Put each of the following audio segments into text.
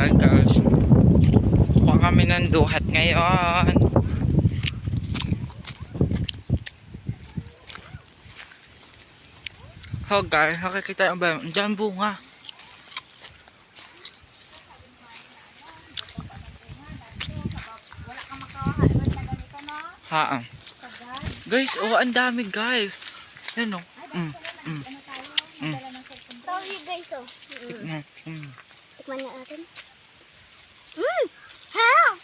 Hi guys, kuha kami ng duhat ngayon. Oh guys, nakikita ba? Diyan bunga. Ha. Guys, oh ang dami guys. Yan oh. Tawag guys oh. Tikman. Tikman nga natin. Ha!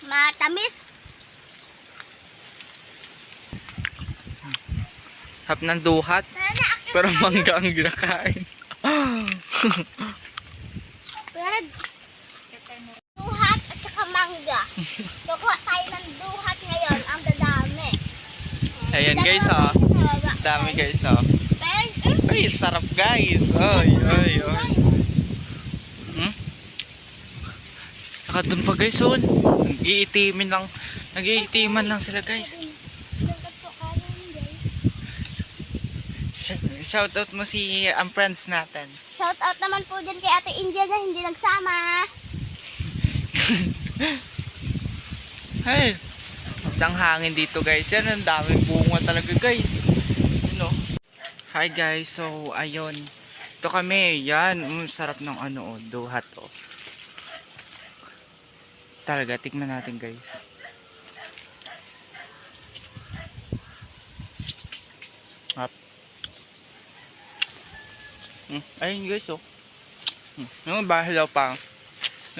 Matamis. Hap ng duhat. Pero mangga ang ginakain. Pero duhat at saka mangga. Kukuha tayo ng duhat ngayon. Ang dadami. Ayan guys oh. Dami guys oh. Ay, sarap guys. Ay. Saka dun pa guys oh. Nag-iitiman lang sila guys. Shout out mo si ang friends natin. Shout out naman po dyan kay Ate India na hindi nagsama. Hey, ang hangin dito guys. Yan, ang daming bunga talaga guys. You know. Hi guys, so ayun. Ito kami, yan. Sarap ng ano, duhat oh. Talaga, tikman natin guys. Hap. Ayun guys oh. Yung iba hilaw pa.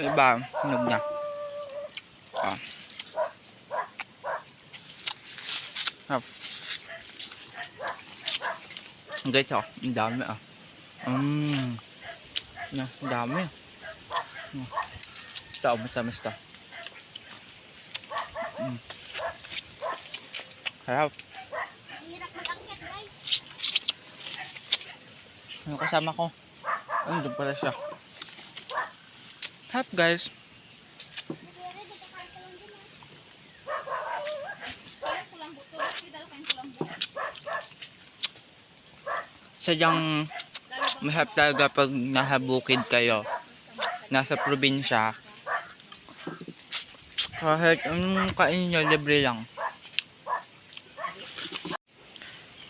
Yung iba hinog niya. Ah. Hap. Guys oh, ang dami ah. Yan, ang dami. Ito, masamis to. Harap. Hirap mag-akit guys. Yung kasama ko. Ayun, doon pala siya. Hap guys. Sadyang mahirap talaga pag nahabukid kayo. Nasa probinsya. Kahit anong kainin nyo, libre lang.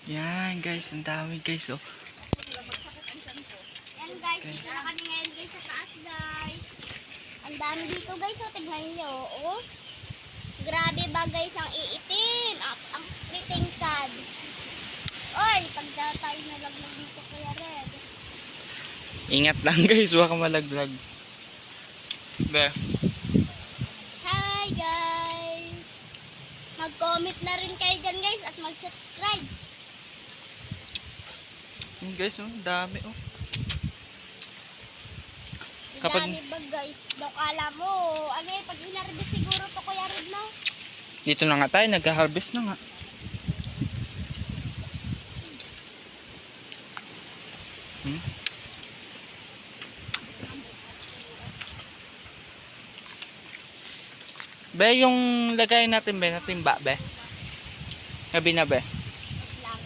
Yan guys, ang dami guys oh. Yan guys, dito na kami ngayon guys sa taas guys. Ang dami dito guys oh, tignan nyo oh. Grabe ba guys ang iitim at ang titingkad. Oy, pagda tayo nalaglag dito Kuya Red. Ingat lang guys, baka malaglag. Be. Hi guys. Mag-comment na rin kayo dyan guys at mag-subscribe. Yan guys oh, dami oh. Kapag... Dami ba guys? Daw kala mo. Ano yung pag hinarbis siguro to Kuya Red no? Dito na nga tayo, nag-harvest na nga. Be, yung lagay natin be, natimba be. Gabi na be. Lang.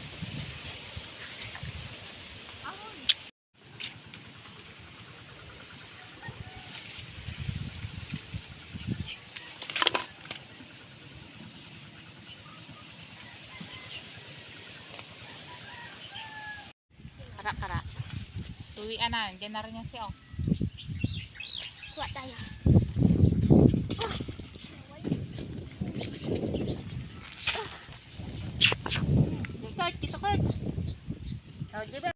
Kara. Tuwian na. Diyan na rin yan siya. Kuha tayo. Dito Kurt. Oh, diba?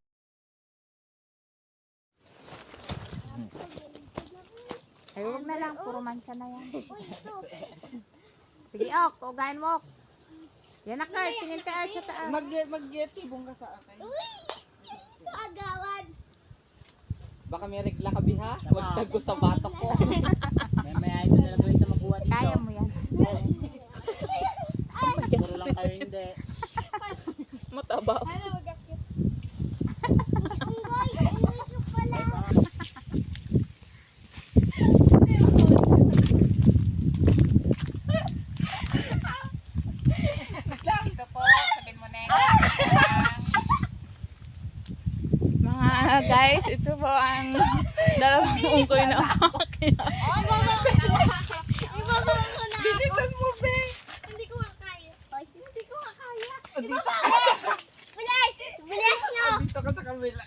Ay, huwag na lang. Puro mancha na yan. Uy, ito. Sige, ok. Ugahin mo, ok. Yan na, Kurt. Tingin tayo sa taas. Mag-tibong ka sa akin. Uy! Agawan. Baka may regla ka biha. Huwag tago sa batok ko. May ito na lang gawin sa mabuhat dito. Kaya mo yan. Puro lang kayo hindi. Mataba. Ano mag-akit? Unggoy ka pala. Ito po. Sabihin mo na yun. Mga guys, ito po ang Dalawang ungkoy na Ibaba ko na. Bilisan mo, be. Hindi ko nga kaya. Ay, hindi ko nga kaya. Bilis! Bilis nyo! Dito ka sa kabila.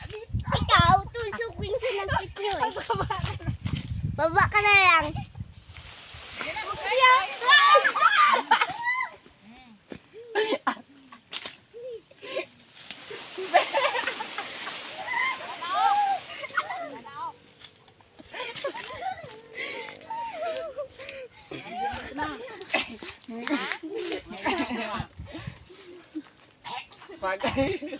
Ikaw, tusukin ko ng pit nyo eh. Baba ka na lang. Bagay.